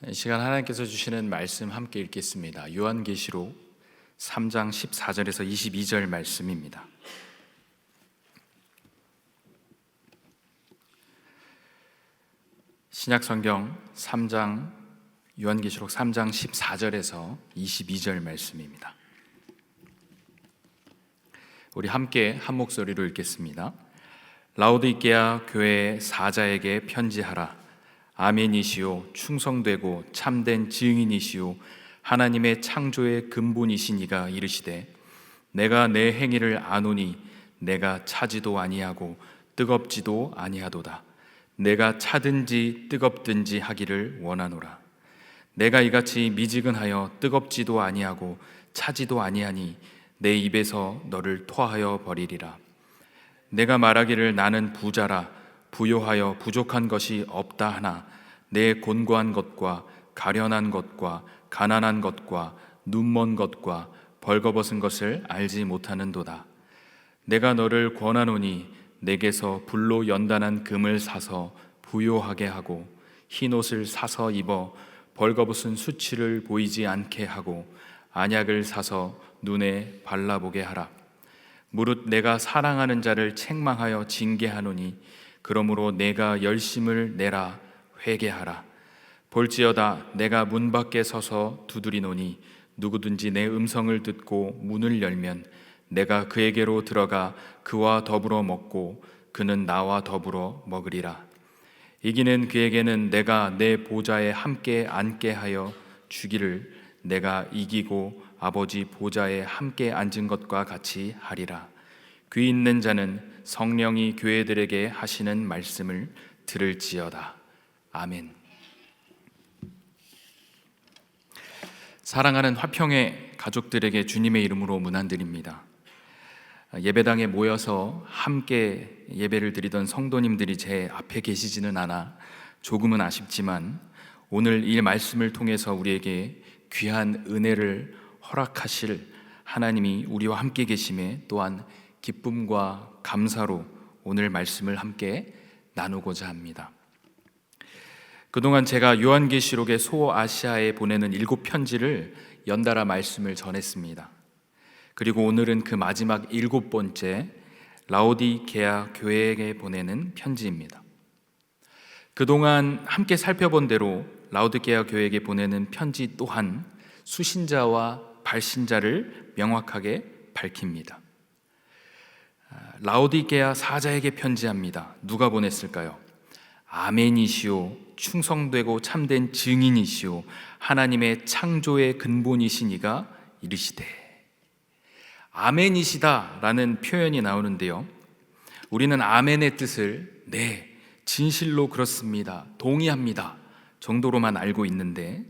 이 시간 하나님께서 주시는 말씀 함께 읽겠습니다. 요한계시록 3장 14절에서 22절 말씀입니다. 신약성경 3장 요한계시록 3장 14절에서 22절 말씀입니다. 우리 함께 한 목소리로 읽겠습니다. 라오디게아 교회 사자에게 편지하라. 아멘이시오, 충성되고 참된 증인이시오, 하나님의 창조의 근본이신 이가 이르시되, 내가 내 행위를 아노니 내가 차지도 아니하고 뜨겁지도 아니하도다. 내가 차든지 뜨겁든지 하기를 원하노라. 내가 이같이 미지근하여 뜨겁지도 아니하고 차지도 아니하니 내 입에서 너를 토하여 버리리라. 내가 말하기를 나는 부자라 부요하여 부족한 것이 없다 하나 내 곤고한 것과 가련한 것과 가난한 것과 눈먼 것과 벌거벗은 것을 알지 못하는도다. 내가 너를 권하노니 내게서 불로 연단한 금을 사서 부요하게 하고 흰옷을 사서 입어 벌거벗은 수치를 보이지 않게 하고 안약을 사서 눈에 발라보게 하라. 무릇 내가 사랑하는 자를 책망하여 징계하노니 그러므로 내가 열심을 내라 회개하라. 볼지어다 내가 문 밖에 서서 두드리노니 누구든지 내 음성을 듣고 문을 열면 내가 그에게로 들어가 그와 더불어 먹고 그는 나와 더불어 먹으리라. 이기는 그에게는 내가 내 보좌에 함께 앉게 하여 주기를 내가 이기고 아버지 보좌에 함께 앉은 것과 같이 하리라. 귀 있는 자는 성령이 교회들에게 하시는 말씀을 들을지어다. 아멘. 사랑하는 화평의 가족들에게 주님의 이름으로 문안드립니다. 예배당에 모여서 함께 예배를 드리던 성도님들이 제 앞에 계시지는 않아 조금은 아쉽지만 오늘 이 말씀을 통해서 우리에게 귀한 은혜를 허락하실 하나님이 우리와 함께 계심에 또한 기쁨과 감사로 오늘 말씀을 함께 나누고자 합니다. 그동안 제가 요한계시록의 소아시아에 보내는 7편지를 연달아 말씀을 전했습니다. 그리고 오늘은 그 마지막 7번째 라오디게아 교회에게 보내는 편지입니다. 그동안 함께 살펴본 대로 라오디게아 교회에게 보내는 편지 또한 수신자와 발신자를 명확하게 밝힙니다. 라오디게아 사자에게 편지합니다. 누가 보냈을까요? 아멘이시오, 충성되고 참된 증인이시오, 하나님의 창조의 근본이신 이가 이르시되. 아멘이시다 라는 표현이 나오는데요, 우리는 아멘의 뜻을 네, 진실로 그렇습니다, 동의합니다 정도로만 알고 있는데,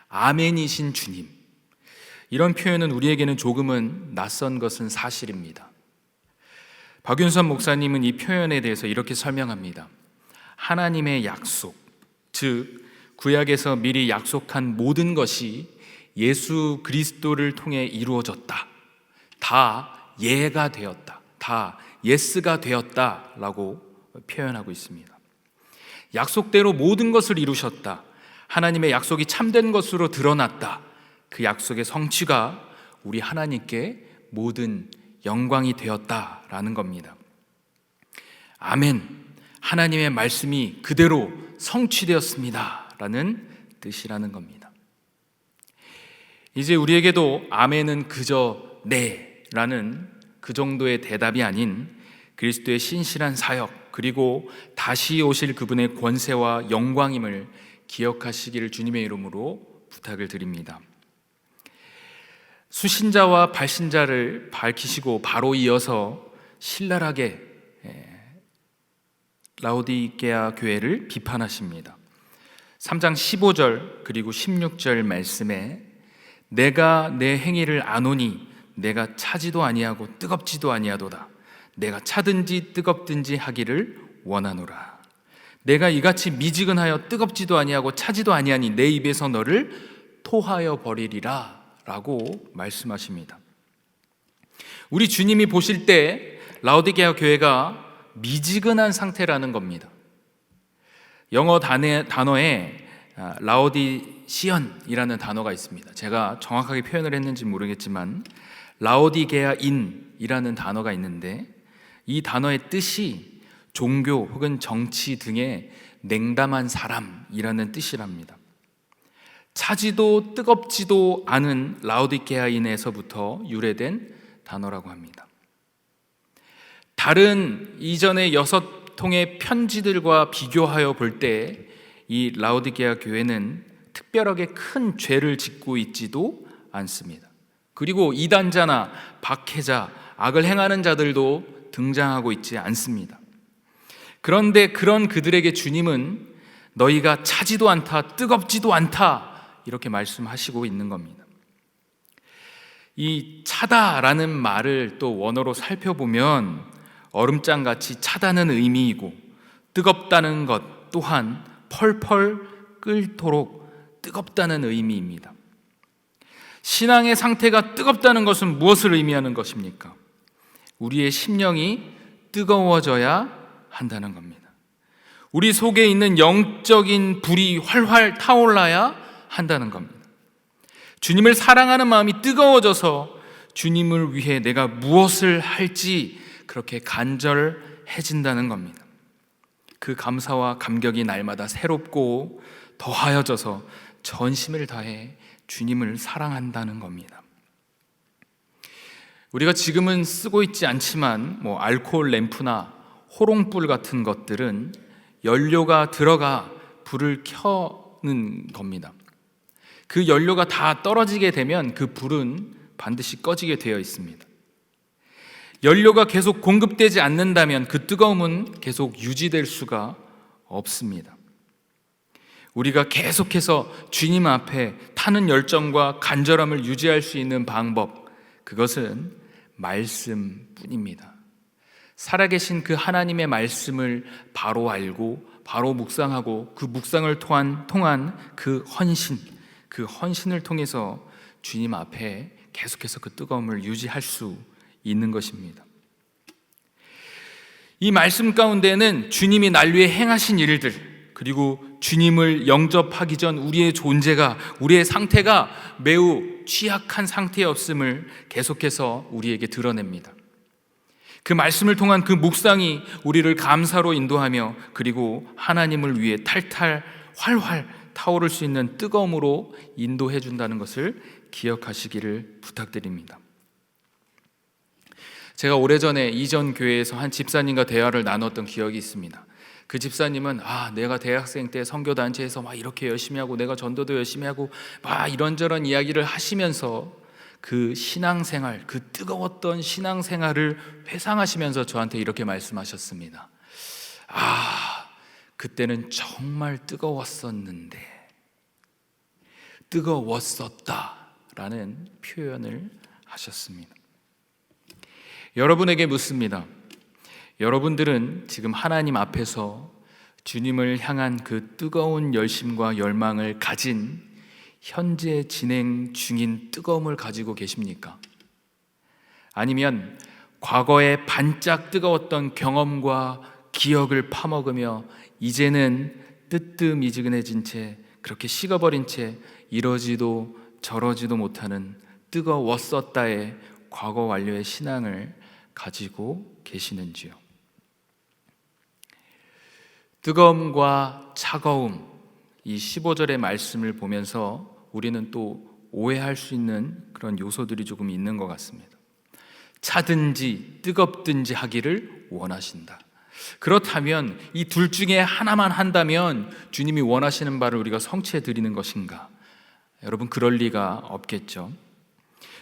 아멘이신 주님, 이런 표현은 우리에게는 조금은 낯선 것은 사실입니다. 박윤선 목사님은 이 표현에 대해서 이렇게 설명합니다. 하나님의 약속, 즉 구약에서 미리 약속한 모든 것이 예수 그리스도를 통해 이루어졌다, 다 예가 되었다, 다 예스가 되었다 라고 표현하고 있습니다. 약속대로 모든 것을 이루셨다, 하나님의 약속이 참된 것으로 드러났다, 그 약속의 성취가 우리 하나님께 모든 영광이 되었다라는 겁니다. 아멘, 하나님의 말씀이 그대로 성취되었습니다 라는 뜻이라는 겁니다. 이제 우리에게도 아멘은 그저 네 라는 그 정도의 대답이 아닌 그리스도의 신실한 사역, 그리고 다시 오실 그분의 권세와 영광임을 기억하시기를 주님의 이름으로 부탁을 드립니다. 수신자와 발신자를 밝히시고 바로 이어서 신랄하게 라오디게아 교회를 비판하십니다. 3장 15절 그리고 16절 말씀에 내가 내 행위를 아노니 내가 차지도 아니하고 뜨겁지도 아니하도다. 내가 차든지 뜨겁든지 하기를 원하노라. 내가 이같이 미지근하여 뜨겁지도 아니하고 차지도 아니하니 내 입에서 너를 토하여 버리리라 라고 말씀하십니다. 우리 주님이 보실 때 라오디게아 교회가 미지근한 상태라는 겁니다. 영어 단어에 라오디시언이라는 단어가 있습니다. 제가 정확하게 표현을 했는지 모르겠지만 라오디게아인이라는 단어가 있는데 이 단어의 뜻이 종교 혹은 정치 등의 냉담한 사람이라는 뜻이랍니다. 차지도 뜨겁지도 않은 라오디게아인에서부터 유래된 단어라고 합니다. 다른 이전의 6통의 편지들과 비교하여 볼 때 이 라오디게아 교회는 특별하게 큰 죄를 짓고 있지도 않습니다. 그리고 이단자나 박해자, 악을 행하는 자들도 등장하고 있지 않습니다. 그런데 그런 그들에게 주님은 너희가 차지도 않다, 뜨겁지도 않다 이렇게 말씀하시고 있는 겁니다. 이 차다라는 말을 또 원어로 살펴보면 얼음장같이 차다는 의미이고 뜨겁다는 것 또한 펄펄 끓도록 뜨겁다는 의미입니다. 신앙의 상태가 뜨겁다는 것은 무엇을 의미하는 것입니까? 우리의 심령이 뜨거워져야 한다는 겁니다. 우리 속에 있는 영적인 불이 활활 타올라야 한다는 겁니다. 주님을 사랑하는 마음이 뜨거워져서 주님을 위해 내가 무엇을 할지 그렇게 간절해진다는 겁니다. 그 감사와 감격이 날마다 새롭고 더하여져서 전심을 다해 주님을 사랑한다는 겁니다. 우리가 지금은 쓰고 있지 않지만 알코올 램프나 호롱불 같은 것들은 연료가 들어가 불을 켜는 겁니다. 그 연료가 다 떨어지게 되면 그 불은 반드시 꺼지게 되어 있습니다. 연료가 계속 공급되지 않는다면 그 뜨거움은 계속 유지될 수가 없습니다. 우리가 계속해서 주님 앞에 타는 열정과 간절함을 유지할 수 있는 방법, 그것은 말씀뿐입니다. 살아계신 그 하나님의 말씀을 바로 알고 바로 묵상하고 그 묵상을 통한 그 헌신을 통해서 주님 앞에 계속해서 그 뜨거움을 유지할 수 있는 것입니다. 이 말씀 가운데는 주님이 날 위해 행하신 일들, 그리고 주님을 영접하기 전 우리의 존재가, 우리의 상태가 매우 취약한 상태였음을 계속해서 우리에게 드러냅니다. 그 말씀을 통한 그 묵상이 우리를 감사로 인도하며 그리고 하나님을 위해 탈탈 활활 타오를 수 있는 뜨거움으로 인도해 준다는 것을 기억하시기를 부탁드립니다. 제가 오래전에 이전 교회에서 한 집사님과 대화를 나눴던 기억이 있습니다. 그 집사님은 내가 대학생 때 선교단체에서 막 이렇게 열심히 하고 내가 전도도 열심히 하고 막 이런저런 이야기를 하시면서 그 신앙생활, 그 뜨거웠던 신앙생활을 회상하시면서 저한테 이렇게 말씀하셨습니다. 그때는 정말 뜨거웠었는데, 뜨거웠었다라는 표현을 하셨습니다. 여러분에게 묻습니다. 여러분들은 지금 하나님 앞에서 주님을 향한 그 뜨거운 열심과 열망을 가진 현재 진행 중인 뜨거움을 가지고 계십니까? 아니면 과거에 반짝 뜨거웠던 경험과 기억을 파먹으며 이제는 뜨뜻미지근해진 채, 그렇게 식어버린 채 이러지도 저러지도 못하는 뜨거웠었다의 과거 완료의 신앙을 가지고 계시는지요? 뜨거움과 차가움, 이 15절의 말씀을 보면서 우리는 또 오해할 수 있는 그런 요소들이 조금 있는 것 같습니다. 차든지 뜨겁든지 하기를 원하신다. 그렇다면 이 둘 중에 하나만 한다면 주님이 원하시는 바를 우리가 성취해 드리는 것인가? 여러분, 그럴 리가 없겠죠.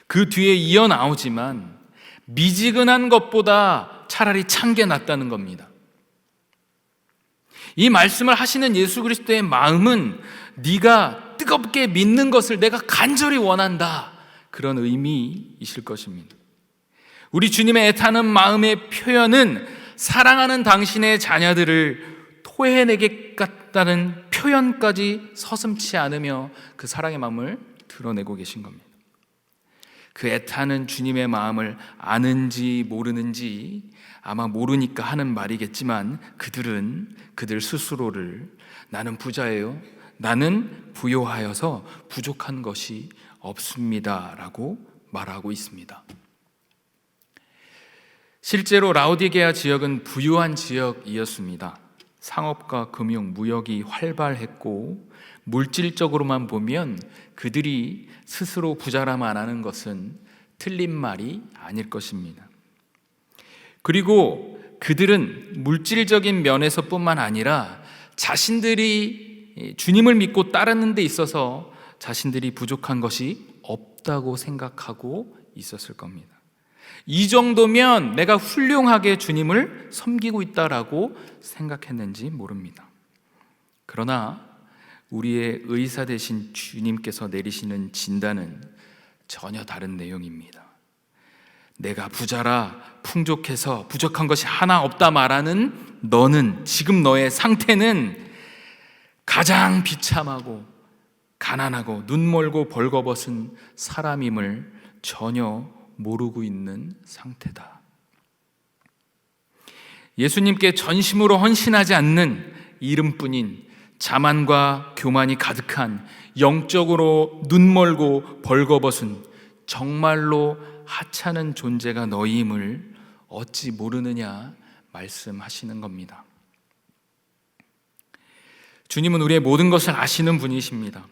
그 뒤에 이어나오지만 미지근한 것보다 차라리 찬 게 낫다는 겁니다. 이 말씀을 하시는 예수 그리스도의 마음은 네가 뜨겁게 믿는 것을 내가 간절히 원한다, 그런 의미이실 것입니다. 우리 주님의 애타는 마음의 표현은 사랑하는 당신의 자녀들을 토해내겠다는 표현까지 서슴지 않으며 그 사랑의 마음을 드러내고 계신 겁니다. 그 애타는 주님의 마음을 아는지 모르는지 아마 모르니까 하는 말이겠지만 그들 스스로를 나는 부자예요, 나는 부요하여서 부족한 것이 없습니다 라고 말하고 있습니다. 실제로 라오디게아 지역은 부유한 지역이었습니다. 상업과 금융, 무역이 활발했고 물질적으로만 보면 그들이 스스로 부자라면 안 하는 것은 틀린 말이 아닐 것입니다. 그리고 그들은 물질적인 면에서뿐만 아니라 자신들이 주님을 믿고 따르는 데 있어서 자신들이 부족한 것이 없다고 생각하고 있었을 겁니다. 이 정도면 내가 훌륭하게 주님을 섬기고 있다라고 생각했는지 모릅니다. 그러나 우리의 의사 되신 주님께서 내리시는 진단은 전혀 다른 내용입니다. 내가 부자라 풍족해서 부족한 것이 하나 없다 말하는 너는, 지금 너의 상태는 가장 비참하고 가난하고 눈멀고 벌거벗은 사람임을 전혀 모르고 있는 상태다. 예수님께 전심으로 헌신하지 않는 이름뿐인 자만과 교만이 가득한 영적으로 눈멀고 벌거벗은 정말로 하찮은 존재가 너희임을 어찌 모르느냐 말씀하시는 겁니다. 주님은 우리의 모든 것을 아시는 분이십니다.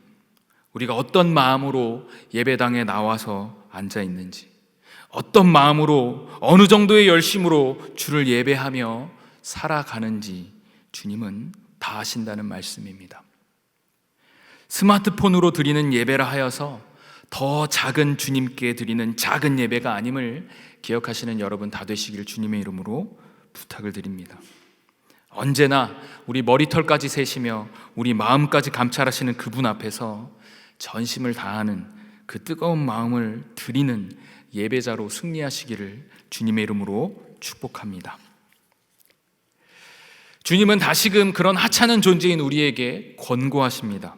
우리가 어떤 마음으로 예배당에 나와서 앉아 있는지, 어떤 마음으로 어느 정도의 열심으로 주를 예배하며 살아가는지 주님은 다 아신다는 말씀입니다. 스마트폰으로 드리는 예배라 하여서 더 작은 주님께 드리는 작은 예배가 아님을 기억하시는 여러분 다 되시길 주님의 이름으로 부탁을 드립니다. 언제나 우리 머리털까지 세시며 우리 마음까지 감찰하시는 그분 앞에서 전심을 다하는 그 뜨거운 마음을 드리는 예배자로 승리하시기를 주님의 이름으로 축복합니다. 주님은 다시금 그런 하찮은 존재인 우리에게 권고하십니다.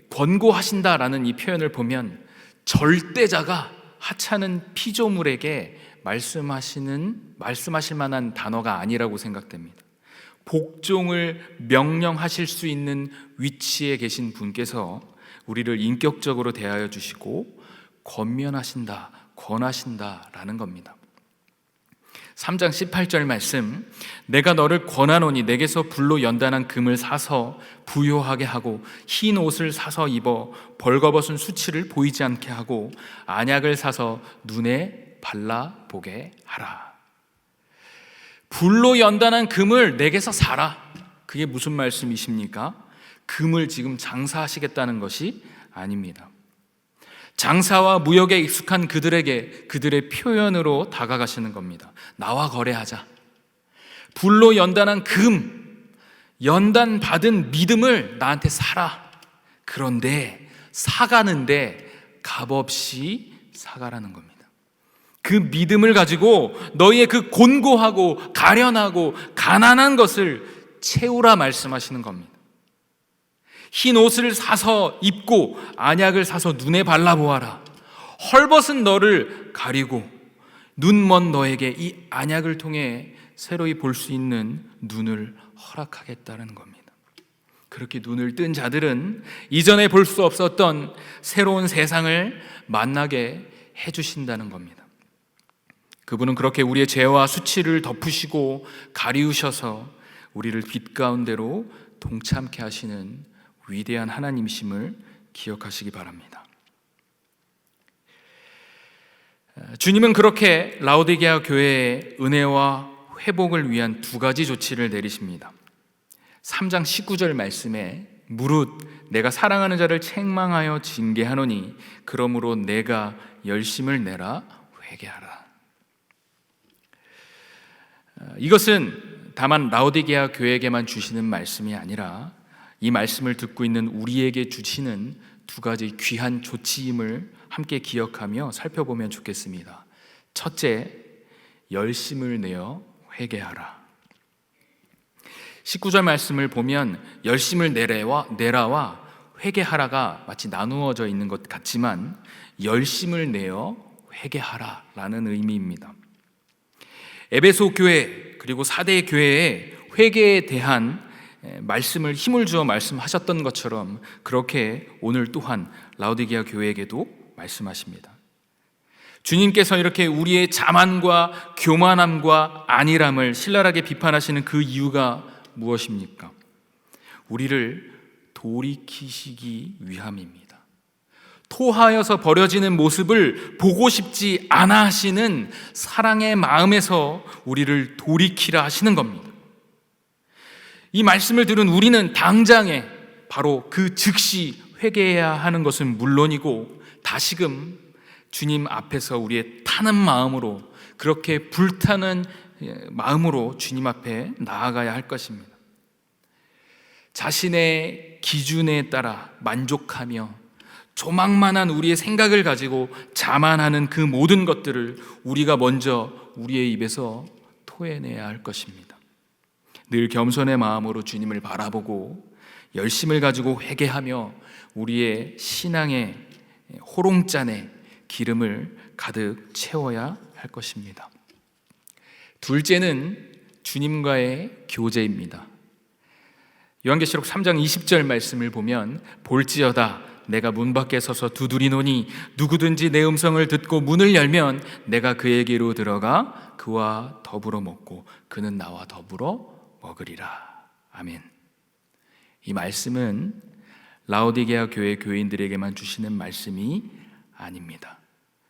권고하신다라는 이 표현을 보면 절대자가 하찮은 피조물에게 말씀하실 만한 단어가 아니라고 생각됩니다. 복종을 명령하실 수 있는 위치에 계신 분께서 우리를 인격적으로 대하여 주시고 권면하신다, 권하신다라는 겁니다. 3장 18절 말씀, 내가 너를 권하노니 내게서 불로 연단한 금을 사서 부요하게 하고 흰 옷을 사서 입어 벌거벗은 수치를 보이지 않게 하고 안약을 사서 눈에 발라보게 하라. 불로 연단한 금을 내게서 사라. 그게 무슨 말씀이십니까? 금을 지금 장사하시겠다는 것이 아닙니다. 장사와 무역에 익숙한 그들에게 그들의 표현으로 다가가시는 겁니다. 나와 거래하자. 불로 연단한 금, 연단받은 믿음을 나한테 사라. 그런데 사가는데 값없이 사가라는 겁니다. 그 믿음을 가지고 너희의 그 곤고하고 가련하고 가난한 것을 채우라 말씀하시는 겁니다. 흰 옷을 사서 입고 안약을 사서 눈에 발라보아라. 헐벗은 너를 가리고 눈먼 너에게 이 안약을 통해 새로이 볼 수 있는 눈을 허락하겠다는 겁니다. 그렇게 눈을 뜬 자들은 이전에 볼 수 없었던 새로운 세상을 만나게 해주신다는 겁니다. 그분은 그렇게 우리의 죄와 수치를 덮으시고 가리우셔서 우리를 빛 가운데로 동참케 하시는 위대한 하나님이심을 기억하시기 바랍니다. 주님은 그렇게 라오디게아 교회의 은혜와 회복을 위한 두 가지 조치를 내리십니다. 3장 19절 말씀에 무릇 내가 사랑하는 자를 책망하여 징계하노니 그러므로 내가 열심을 내라 회개하라. 이것은 다만 라오디게아 교회에게만 주시는 말씀이 아니라 이 말씀을 듣고 있는 우리에게 주시는 두 가지 귀한 조치임을 함께 기억하며 살펴보면 좋겠습니다. 첫째, 열심을 내어 회개하라. 19절 말씀을 보면 열심을 내라와 회개하라가 마치 나누어져 있는 것 같지만 열심을 내어 회개하라라는 의미입니다. 에베소 교회 그리고 사대 교회의 회개에 대한 말씀을 힘을 주어 말씀하셨던 것처럼 그렇게 오늘 또한 라오디게아 교회에게도 말씀하십니다. 주님께서 이렇게 우리의 자만과 교만함과 안일함을 신랄하게 비판하시는 그 이유가 무엇입니까? 우리를 돌이키시기 위함입니다. 토하여서 버려지는 모습을 보고 싶지 않아 하시는 사랑의 마음에서 우리를 돌이키라 하시는 겁니다. 이 말씀을 들은 우리는 당장에 바로 그 즉시 회개해야 하는 것은 물론이고 다시금 주님 앞에서 우리의 타는 마음으로, 그렇게 불타는 마음으로 주님 앞에 나아가야 할 것입니다. 자신의 기준에 따라 만족하며 조망만한 우리의 생각을 가지고 자만하는 그 모든 것들을 우리가 먼저 우리의 입에서 토해내야 할 것입니다. 늘 겸손의 마음으로 주님을 바라보고 열심을 가지고 회개하며 우리의 신앙의 호롱잔에 기름을 가득 채워야 할 것입니다. 둘째는 주님과의 교제입니다. 요한계시록 3장 20절 말씀을 보면 볼지어다 내가 문 밖에 서서 두드리노니 누구든지 내 음성을 듣고 문을 열면 내가 그에게로 들어가 그와 더불어 먹고 그는 나와 더불어 먹으리라. 아멘. 이 말씀은 라오디게아 교회 교인들에게만 주시는 말씀이 아닙니다.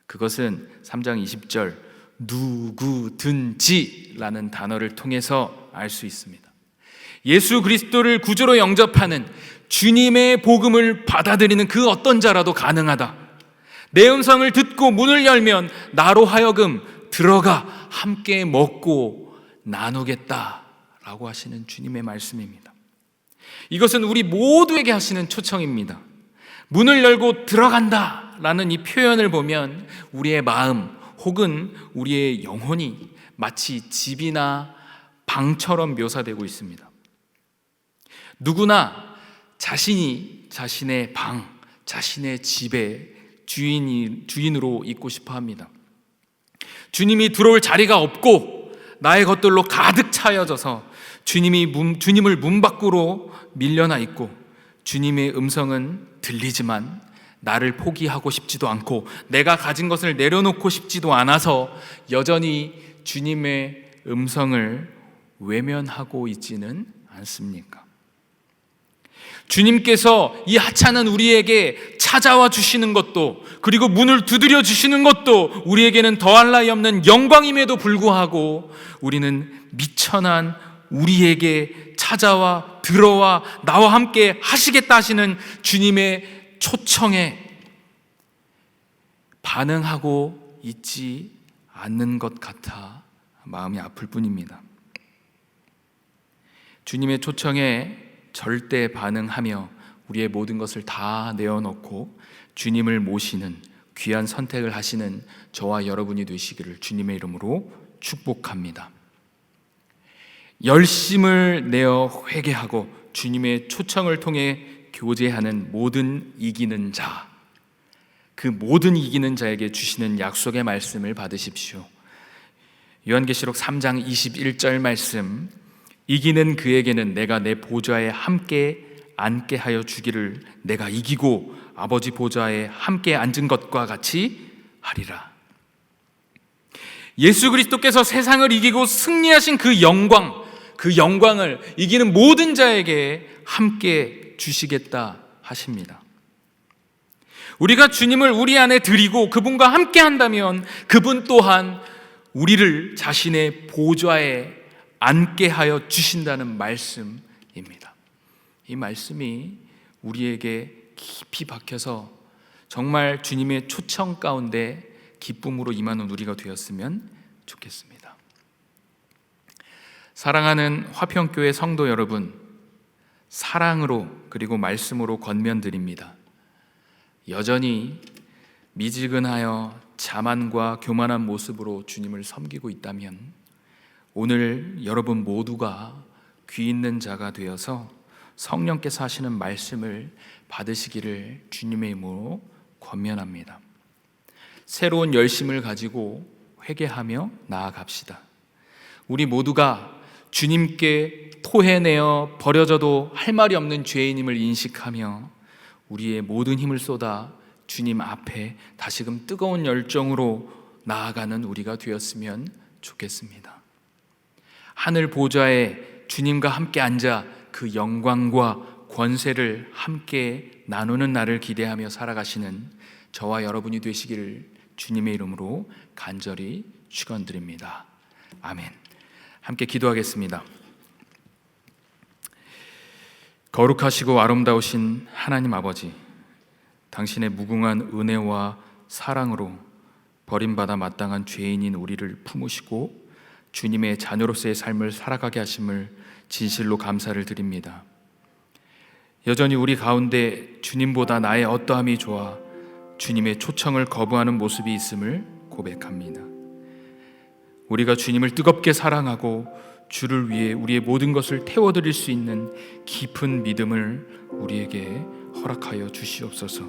그것은 3장 20절 누구든지라는 단어를 통해서 알 수 있습니다. 예수 그리스도를 구주로 영접하는 주님의 복음을 받아들이는 그 어떤 자라도 가능하다. 내 음성을 듣고 문을 열면 나로 하여금 들어가 함께 먹고 나누겠다라고 하시는 주님의 말씀입니다. 이것은 우리 모두에게 하시는 초청입니다. 문을 열고 들어간다라는 이 표현을 보면 우리의 마음 혹은 우리의 영혼이 마치 집이나 방처럼 묘사되고 있습니다. 누구나 자신이 자신의 방, 자신의 집의 주인으로 있고 싶어 합니다. 주님이 들어올 자리가 없고 나의 것들로 가득 차여져서 주님을 문 밖으로 밀려나 있고 주님의 음성은 들리지만 나를 포기하고 싶지도 않고 내가 가진 것을 내려놓고 싶지도 않아서 여전히 주님의 음성을 외면하고 있지는 않습니까? 주님께서 이 하찮은 우리에게 찾아와 주시는 것도, 그리고 문을 두드려 주시는 것도 우리에게는 더할 나위 없는 영광임에도 불구하고 우리는 미천한 우리에게 찾아와 들어와 나와 함께 하시겠다 하시는 주님의 초청에 반응하고 있지 않는 것 같아 마음이 아플 뿐입니다. 주님의 초청에 절대 반응하며 우리의 모든 것을 다 내어놓고 주님을 모시는 귀한 선택을 하시는 저와 여러분이 되시기를 주님의 이름으로 축복합니다. 열심을 내어 회개하고 주님의 초청을 통해 교제하는 모든 이기는 자, 그 모든 이기는 자에게 주시는 약속의 말씀을 받으십시오. 요한계시록 3장 21절 말씀, 이기는 그에게는 내가 내 보좌에 함께 앉게 하여 주기를 내가 이기고 아버지 보좌에 함께 앉은 것과 같이 하리라. 예수 그리스도께서 세상을 이기고 승리하신 그 영광을 이기는 모든 자에게 함께 주시겠다 하십니다. 우리가 주님을 우리 안에 드리고 그분과 함께 한다면 그분 또한 우리를 자신의 보좌에 앉게 하여 주신다는 말씀입니다. 이 말씀이 우리에게 깊이 박혀서 정말 주님의 초청 가운데 기쁨으로 임하는 우리가 되었으면 좋겠습니다. 사랑하는 화평교회 성도 여러분, 사랑으로 그리고 말씀으로 권면드립니다. 여전히 미지근하여 자만과 교만한 모습으로 주님을 섬기고 있다면 오늘 여러분 모두가 귀 있는 자가 되어서 성령께서 하시는 말씀을 받으시기를 주님의 이름으로 권면합니다. 새로운 열심을 가지고 회개하며 나아갑시다. 우리 모두가 주님께 토해내어 버려져도 할 말이 없는 죄인임을 인식하며 우리의 모든 힘을 쏟아 주님 앞에 다시금 뜨거운 열정으로 나아가는 우리가 되었으면 좋겠습니다. 하늘 보좌에 주님과 함께 앉아 그 영광과 권세를 함께 나누는 날을 기대하며 살아가시는 저와 여러분이 되시기를 주님의 이름으로 간절히 축원드립니다. 아멘. 함께 기도하겠습니다. 거룩하시고 아름다우신 하나님 아버지, 당신의 무궁한 은혜와 사랑으로 버림받아 마땅한 죄인인 우리를 품으시고 주님의 자녀로서의 삶을 살아가게 하심을 진실로 감사를 드립니다. 여전히 우리 가운데 주님보다 나의 어떠함이 좋아 주님의 초청을 거부하는 모습이 있음을 고백합니다. 우리가 주님을 뜨겁게 사랑하고 주를 위해 우리의 모든 것을 태워드릴 수 있는 깊은 믿음을 우리에게 허락하여 주시옵소서.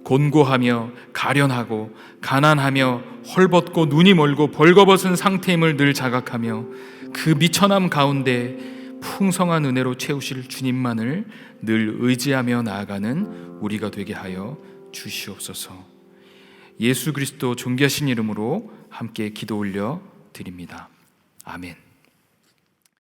곤고하며 가련하고 가난하며 헐벗고 눈이 멀고 벌거벗은 상태임을 늘 자각하며 그 미천함 가운데 풍성한 은혜로 채우실 주님만을 늘 의지하며 나아가는 우리가 되게 하여 주시옵소서. 예수 그리스도 존귀하신 이름으로 함께 기도 올려 드립니다. 아멘.